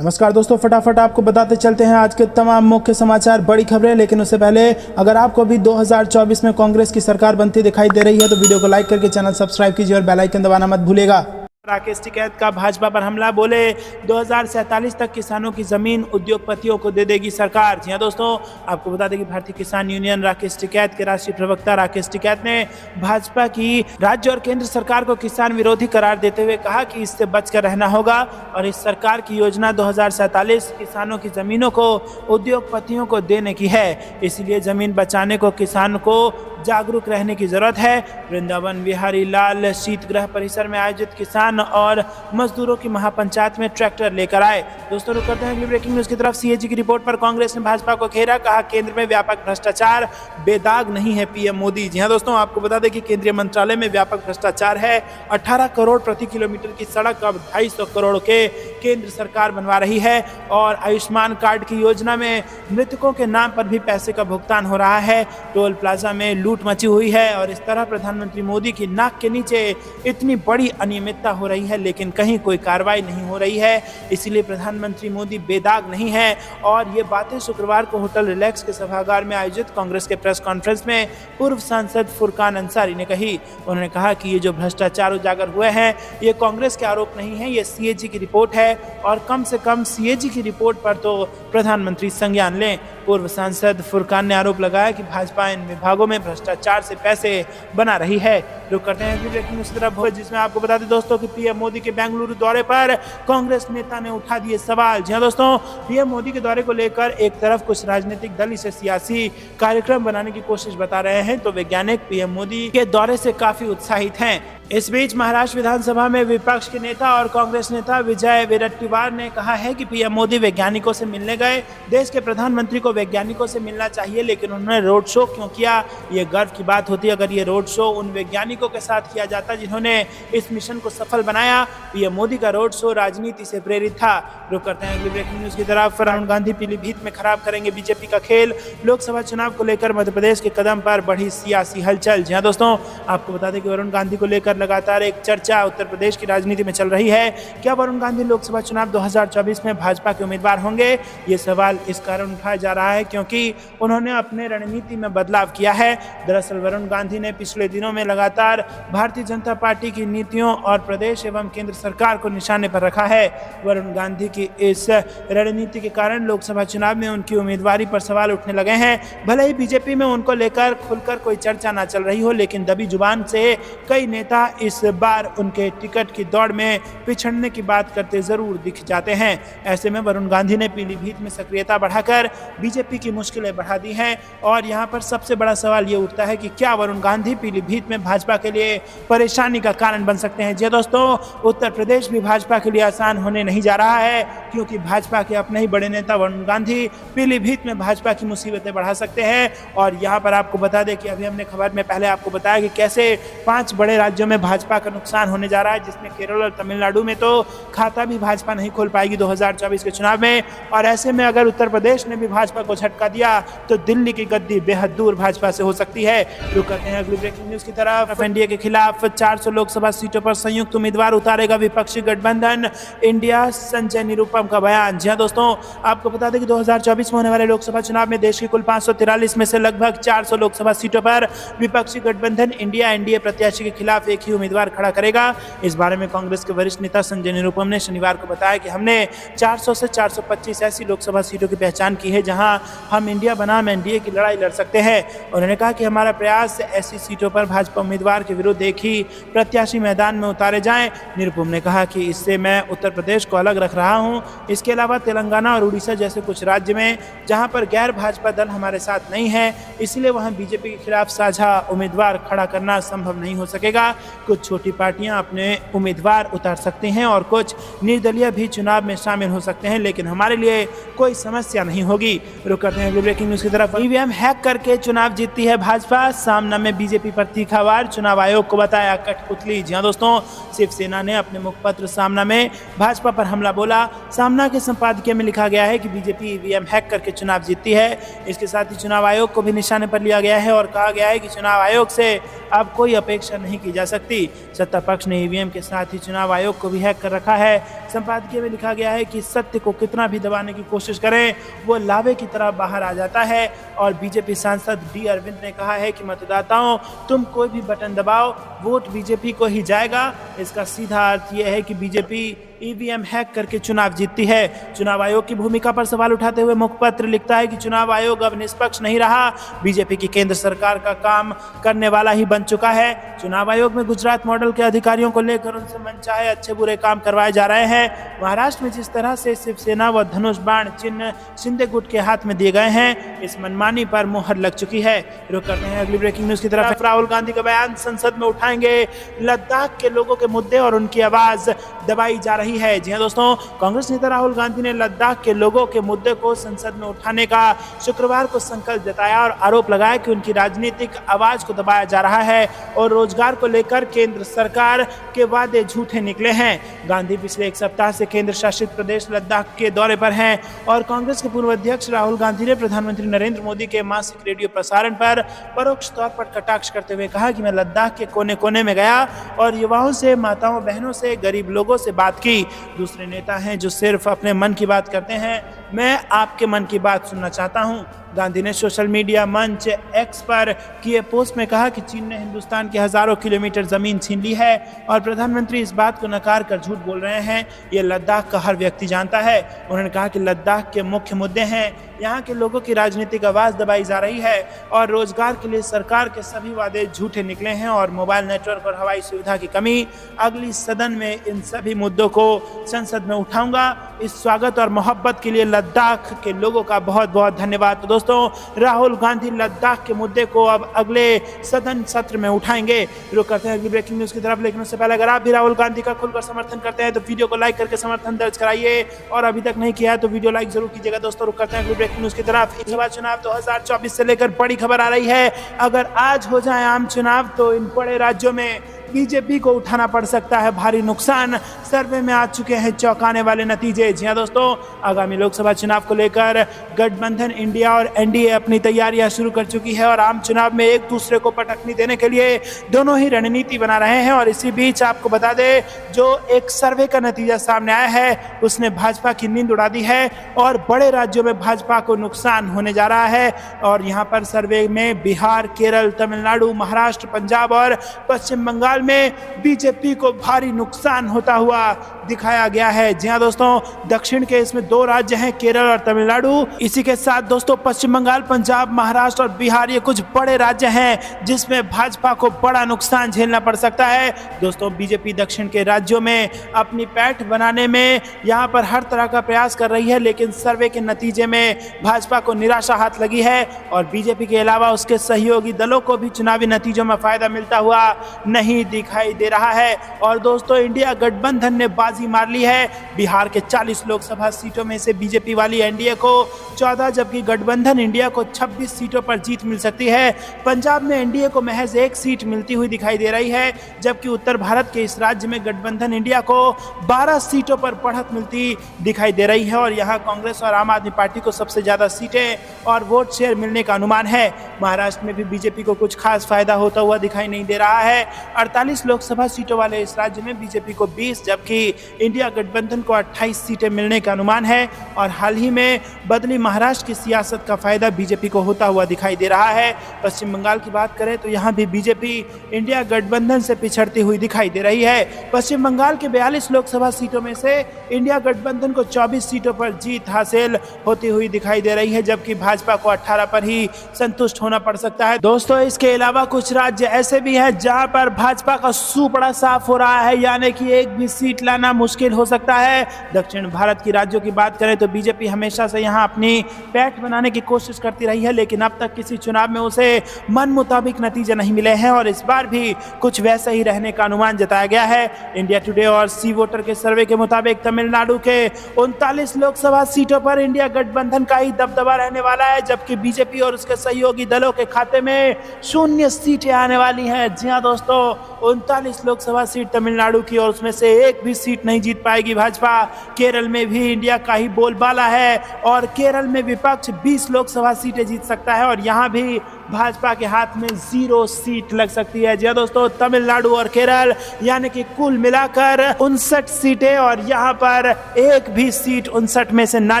नमस्कार दोस्तों, फटाफट आपको बताते चलते हैं आज के तमाम मुख्य समाचार, बड़ी खबरें। लेकिन उससे पहले अगर आपको भी 2024 में कांग्रेस की सरकार बनती दिखाई दे रही है तो वीडियो को लाइक करके चैनल सब्सक्राइब कीजिए और बेल आइकन दबाना मत भूलिएगा। राकेश टिकैत का भाजपा पर हमला, बोले 2047 तक किसानों की जमीन उद्योगपतियों को दे देगी सरकार। जी हां दोस्तों, आपको बता दें कि भारतीय किसान यूनियन राकेश टिकैत के राष्ट्रीय प्रवक्ता राकेश टिकैत ने भाजपा की राज्य और केंद्र सरकार को किसान विरोधी करार देते हुए कहा कि इससे बचकर रहना होगा और इस सरकार की योजना 2047 किसानों की जमीनों को उद्योगपतियों को देने की है। इसलिए जमीन बचाने को किसान को जागरूक रहने की जरूरत है। वृंदावन बिहारी लाल शीतगृह परिसर में आयोजित किसान और मजदूरों की महापंचायत में ट्रैक्टर लेकर आए। दोस्तों रुक करते हैं अगली ब्रेकिंग न्यूज की तरफ। सीएजी की रिपोर्ट पर कांग्रेस ने भाजपा को घेरा, कहा केंद्र में व्यापक भ्रष्टाचार, बेदाग नहीं है पीएम मोदी। जी हां दोस्तों, आपको बता दें कि केंद्रीय मंत्रालय में व्यापक भ्रष्टाचार है। 18 करोड़ प्रति किलोमीटर की सड़क अब 250 करोड़ के केंद्र सरकार बनवा रही है और आयुष्मान कार्ड की योजना में मृतकों के नाम पर भी पैसे का भुगतान हो रहा है। टोल प्लाजा में लूट मची हुई है और इस तरह प्रधानमंत्री मोदी की नाक के नीचे इतनी बड़ी अनियमितता हो रही है लेकिन कहीं कोई कार्रवाई नहीं हो रही है। इसलिए प्रधानमंत्री मोदी बेदाग नहीं है। और ये बातें शुक्रवार को होटल रिलैक्स के सभागार में आयोजित कांग्रेस के प्रेस कॉन्फ्रेंस में पूर्व सांसद फुरकान अंसारी ने कही। उन्होंने कहा कि ये जो भ्रष्टाचार उजागर हुए हैं ये कांग्रेस के आरोप नहीं है, ये सीएजी की रिपोर्ट है और कम से कम सीएजी की रिपोर्ट पर तो प्रधानमंत्री संज्ञान लें। पूर्व सांसद फुरकान ने आरोप लगाया कि भाजपा इन विभागों में भ्रष्टाचार से पैसे बना रही है। रुक करते हैं ब्रेकिंग न्यूज़ की तरफ, जिसमें आपको बता दें दोस्तों कि पीएम मोदी के बेंगलुरु दौरे पर कांग्रेस नेता ने उठा दिए सवाल। जी हां दोस्तों, पीएम मोदी के दौरे को लेकर एक तरफ कुछ राजनीतिक दल इसे सियासी कार्यक्रम बनाने की कोशिश बता रहे हैं तो वैज्ञानिक पीएम मोदी के दौरे से काफी उत्साहित हैं। इस बीच महाराष्ट्र विधानसभा में विपक्ष के नेता और कांग्रेस नेता विजय वडेट्टीवार ने कहा है कि पीएम मोदी वैज्ञानिकों से मिलने गए। देश के प्रधानमंत्री को वैज्ञानिकों से मिलना चाहिए, लेकिन उन्होंने रोड शो क्यों किया? ये गर्व की बात होती अगर ये रोड शो उन वैज्ञानिकों के साथ किया जाता जिन्होंने इस मिशन को सफल बनाया। पीएम मोदी का रोड शो राजनीति से प्रेरित था। रुक करते हैं अगली ब्रेकिंग न्यूज की तरफ। राहुल गांधी पीलीभीत में खराब करेंगे बीजेपी का खेल, लोकसभा चुनाव को लेकर मध्य प्रदेश के कदम पर बढ़ी सियासी हलचल। जी हां दोस्तों, आपको बता दें कि वरुण गांधी को लेकर लगातार एक चर्चा उत्तर प्रदेश की राजनीति में चल रही है। क्या वरुण गांधी लोकसभा चुनाव 2024 में भाजपा के उम्मीदवार होंगे? ये सवाल इस कारण उठाया जा रहा है क्योंकि उन्होंने अपने रणनीति में बदलाव किया है। दरअसल वरुण गांधी ने पिछले दिनों में लगातार भारतीय जनता पार्टी की नीतियों और प्रदेश एवं केंद्र सरकार को निशाने पर रखा है। वरुण गांधी की इस रणनीति के कारण लोकसभा चुनाव में उनकी उम्मीदवारी पर सवाल उठने लगे हैं। भले ही बीजेपी में उनको लेकर खुलकर कोई चर्चा ना चल रही हो, लेकिन दबी जुबान से कई नेता इस बार उनके टिकट की दौड़ में पिछड़ने की बात करते जरूर दिख जाते हैं। ऐसे में वरुण गांधी ने पीलीभीत में सक्रियता बढ़ाकर बीजेपी की मुश्किलें बढ़ा दी हैं और यहां पर सबसे बड़ा सवाल ये उठता है कि क्या वरुण गांधी पीलीभीत में भाजपा के लिए परेशानी का कारण बन सकते हैं? जी दोस्तों, उत्तर प्रदेश भी भाजपा के लिए आसान होने नहीं जा रहा है क्योंकि भाजपा के अपने ही बड़े नेता वरुण गांधी पीलीभीत में भाजपा की मुसीबतें बढ़ा सकते हैं। और यहाँ पर आपको बता दें कि अभी हमने खबर में पहले आपको बताया कि कैसे 5 बड़े राज्यों में भाजपा का नुकसान होने जा रहा है, जिसमें केरल और तमिलनाडु में तो खाता भी भाजपा नहीं खोल पाएगी 2024 के चुनाव में। और ऐसे में अगर उत्तर प्रदेश ने भी भाजपा को झटका दिया तो दिल्ली की गद्दी बेहद दूर भाजपा से हो सकती है। रुक करते हैं अगली ब्रेकिंग न्यूज की तरफ। एनडीए के खिलाफ 400 लोकसभा सीटों पर संयुक्त उम्मीदवार उतारेगा विपक्षी गठबंधन, इंडिया संजय निरुपम का बयान। जी हां दोस्तों, आपको बता दें कि 2024 में होने वाले लोकसभा चुनाव में देश की कुल 543 में से लगभग 400 लोकसभा सीटों पर विपक्षी गठबंधन इंडिया एनडीए प्रत्याशी के खिलाफ एक ही उम्मीदवार खड़ा करेगा। इस बारे में कांग्रेस के वरिष्ठ नेता संजय निरुपम ने शनिवार को बताया कि हमने 400 से 425 ऐसी लोकसभा सीटों की पहचान की है जहां हम इंडिया बनाम एनडीए की लड़ाई लड़ सकते हैं। उन्होंने कहा कि हमारा प्रयास ऐसी सीटों पर भाजपा उम्मीदवार के विरुद्ध एक ही प्रत्याशी मैदान में उतारे जाएं। निरुपम ने कहा कि इससे मैं उत्तर प्रदेश को अलग रख रहा हूं। इसके अलावा तेलंगाना और उड़ीसा जैसे कुछ राज्य में जहां पर गैर भाजपा दल हमारे साथ नहीं है, इसलिए वहां बीजेपी के खिलाफ साझा उम्मीदवार खड़ा करना संभव नहीं हो सकेगा। कुछ छोटी पार्टियां अपने उम्मीदवार उतार सकती हैं और कुछ निर्दलीय भी चुनाव में शामिल हो सकते हैं, लेकिन हमारे लिए कोई समस्या नहीं होगी। रुक करते हैं ब्रेकिंग न्यूज की तरफ। ईवीएम हैक करके चुनाव जीतती है भाजपा, सामना में बीजेपी पर तीखा वार, चुनाव आयोग को बताया कठपुतली। जी हां दोस्तों, शिवसेना ने अपने मुखपत्र सामना में भाजपा पर हमला बोला। सामना के संपादकीय में लिखा गया है कि बीजेपी ईवीएम हैक करके चुनाव जीतती है। इसके साथ ही चुनाव आयोग को भी निशाने पर लिया गया है और कहा गया है कि चुनाव आयोग से अब कोई अपेक्षा नहीं की जा सकती। सकती। सत्ता पक्ष ने ईवीएम के साथ ही चुनाव आयोग को भी हैक कर रखा है। संपादकीय में लिखा गया है कि सत्य को कितना भी दबाने की कोशिश करें वो लावे की तरह बाहर आ जाता है। और बीजेपी सांसद डी अरविंद ने कहा है कि मतदाताओं, तुम कोई भी बटन दबाओ, वोट बीजेपी को ही जाएगा। इसका सीधा अर्थ यह है कि बीजेपी ईवीएम हैक करके चुनाव जीतती है। चुनाव आयोग की भूमिका पर सवाल उठाते हुए मुखपत्र लिखता है कि चुनाव आयोग अब निष्पक्ष नहीं रहा, बीजेपी की केंद्र सरकार का काम करने वाला ही बन चुका है। चुनाव आयोग में गुजरात मॉडल के अधिकारियों को लेकर उनसे मनचाहे अच्छे बुरे काम करवाए जा रहे हैं। महाराष्ट्र में जिस तरह से शिवसेना व धनुष बाण चिन्ह शिंदे गुट के हाथ में दिए गए हैं, इस मनमानी पर मुहर लग चुकी है। रुक करते हैं अगली ब्रेकिंग न्यूज की तरफ। राहुल गांधी का बयान, संसद में उठाएंगे लद्दाख के लोगों के मुद्दे और उनकी आवाज दबाई जा रही है। जी हां दोस्तों, कांग्रेस नेता राहुल गांधी ने लद्दाख के लोगों के मुद्दे को संसद में उठाने का शुक्रवार को संकल्प जताया और आरोप लगाया कि उनकी राजनीतिक आवाज को दबाया जा रहा है और रोजगार को लेकर केंद्र सरकार के वादे झूठे निकले हैं। गांधी पिछले एक सप्ताह से केंद्र शासित प्रदेश लद्दाख के दौरे पर हैं और कांग्रेस के पूर्व अध्यक्ष राहुल गांधी ने प्रधानमंत्री नरेंद्र मोदी के मासिक रेडियो प्रसारण पर परोक्ष तौर पर कटाक्ष करते हुए कहा कि मैं लद्दाख के कोने कोने में गया और युवाओं से, माताओं बहनों से, गरीब लोगों से बात की। दूसरे नेता हैं जो सिर्फ अपने मन की बात करते हैं, मैं आपके मन की बात सुनना चाहता हूं। गांधी ने सोशल मीडिया मंच एक्स पर किए पोस्ट में कहा कि चीन ने हिंदुस्तान के हजारों किलोमीटर जमीन छीन ली है और प्रधानमंत्री इस बात को नकार कर झूठ बोल रहे हैं। ये लद्दाख का हर व्यक्ति जानता है। उन्होंने कहा कि लद्दाख के मुख्य मुद्दे हैं, यहाँ के लोगों की राजनीतिक आवाज दबाई जा रही है और रोजगार के लिए सरकार के सभी वादे झूठे निकले हैं और मोबाइल नेटवर्क और हवाई सुविधा की कमी। अगली सदन में इन सभी मुद्दों को संसद में उठाऊंगा। इस स्वागत और मोहब्बत के लिए लद्दाख के लोगों का बहुत बहुत धन्यवाद। तो दोस्तों, राहुल गांधी लद्दाख के मुद्दे को अब अगले सदन सत्र में उठाएंगे। रुक करते हैं अगली ब्रेकिंग न्यूज की तरफ, लेकिन उससे पहले अगर आप भी राहुल गांधी का खुलकर समर्थन करते हैं तो वीडियो को लाइक करके समर्थन दर्ज कराइए और अभी तक नहीं किया है तो वीडियो लाइक जरूर कीजिएगा। दोस्तों, रुक करते हैं अगली ब्रेकिंग न्यूज की तरफ। लोकसभा चुनाव 2024 से लेकर बड़ी खबर आ रही है। अगर आज हो जाए आम चुनाव तो इन बड़े राज्यों में बीजेपी को उठाना पड़ सकता है भारी नुकसान। सर्वे में आ चुके हैं चौंकाने वाले नतीजे। जी हां दोस्तों, आगामी लोकसभा चुनाव को लेकर गठबंधन इंडिया और एनडीए अपनी तैयारियां शुरू कर चुकी है और आम चुनाव में एक दूसरे को पटकनी देने के लिए दोनों ही रणनीति बना रहे हैं। और इसी बीच आपको बता दें, जो एक सर्वे का नतीजा सामने आया है उसने भाजपा की नींद उड़ा दी है और बड़े राज्यों में भाजपा को नुकसान होने जा रहा है। और यहाँ पर सर्वे में बिहार, केरल, तमिलनाडु, महाराष्ट्र, पंजाब और पश्चिम बंगाल में बीजेपी को भारी नुकसान होता हुआ दिखाया गया है। जी हां दोस्तों, दक्षिण के इसमें दो राज्य हैं, केरल और तमिलनाडु। इसी के साथ दोस्तों पश्चिम बंगाल, पंजाब, महाराष्ट्र और बिहार, ये कुछ बड़े राज्य हैं जिसमें भाजपा को बड़ा नुकसान झेलना पड़ सकता है। दोस्तों, बीजेपी दक्षिण के राज्यों में अपनी पैठ बनाने में यहाँ पर हर तरह का प्रयास कर रही है, लेकिन सर्वे के नतीजे में भाजपा को निराशा हाथ लगी है और बीजेपी के अलावा उसके सहयोगी दलों को भी चुनावी नतीजों में फायदा मिलता हुआ नहीं दिखाई दे रहा है। और दोस्तों, इंडिया गठबंधन ने बाजी मार ली है। बिहार के 40 लोकसभा सीटों में से बीजेपी वाली एनडीए को 14, जबकि गठबंधन इंडिया को 26 सीटों पर जीत मिल सकती है। पंजाब में एनडीए को महज 1 सीट मिलती हुई दिखाई दे रही है, जबकि उत्तर भारत के इस राज्य में गठबंधन इंडिया को 12 सीटों पर बढ़त मिलती दिखाई दे रही है। और यहाँ कांग्रेस और आम आदमी पार्टी को सबसे ज्यादा सीटें और वोट शेयर मिलने का अनुमान है। महाराष्ट्र में भी बीजेपी को कुछ खास फायदा होता हुआ दिखाई नहीं दे रहा है। 48 लोकसभा सीटों वाले इस राज्य में बीजेपी को 20, जबकि इंडिया गठबंधन को 28 सीटें मिलने का अनुमान है। और हाल ही में बदली महाराष्ट्र की सियासत का फायदा बीजेपी को होता हुआ दिखाई दे रहा है। पश्चिम बंगाल की बात करें तो यहाँ भी बीजेपी इंडिया गठबंधन से पिछड़ती हुई दिखाई दे रही है। पश्चिम बंगाल के 42 लोकसभा सीटों में से इंडिया गठबंधन को 24 सीटों पर जीत हासिल होती हुई दिखाई दे रही है, जबकि भाजपा को 18 पर ही संतुष्ट होना पड़ सकता है। दोस्तों, इसके अलावा कुछ राज्य ऐसे भी हैं जहां पर भाजपा का सूपड़ा साफ हो रहा है, यानी कि एक भी सीट लाना मुश्किल हो सकता है। दक्षिण भारत की राज्यों की बात करें तो बीजेपी हमेशा से यहां अपनी पैठ बनाने की कोशिश करती रही है, लेकिन अब तक किसी चुनाव में उसे मन मुताबिक नतीजे नहीं मिले हैं और इस बार भी कुछ वैसा ही रहने का अनुमान जताया गया है। इंडिया टुडे और सी वोटर के सर्वे के मुताबिक तमिलनाडु के 39 लोकसभा सीटों पर इंडिया गठबंधन का ही दबदबा रहने वाला है, जबकि बीजेपी और उसके सहयोगी दलों के खाते में 0 सीटें आने वाली हैं। जी हां दोस्तों, 39 लोकसभा सीट तमिलनाडु की और उसमें से एक भी सीट नहीं जीत पाएगी भाजपा। केरल में भी इंडिया का ही बोलबाला है और केरल में विपक्ष 20 लोकसभा सीटें जीत सकता है और यहाँ भी भाजपा के हाथ में 0 सीट लग सकती है। जी हाँ दोस्तों, तमिलनाडु और केरल यानी कि कुल मिलाकर 59 सीटें, और यहाँ पर एक भी सीट 59 में से ना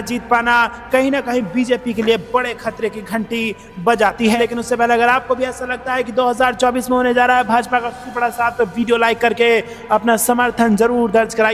जीत पाना कहीं ना कहीं बीजेपी के लिए बड़े खतरे की घंटी बजाती है। लेकिन उससे पहले अगर आपको भी ऐसा लगता है कि 2024 में होने जा रहा है भाजपा का बड़ा साथ, तो वीडियो लाइक करके अपना समर्थन जरूर दर्ज कराइए।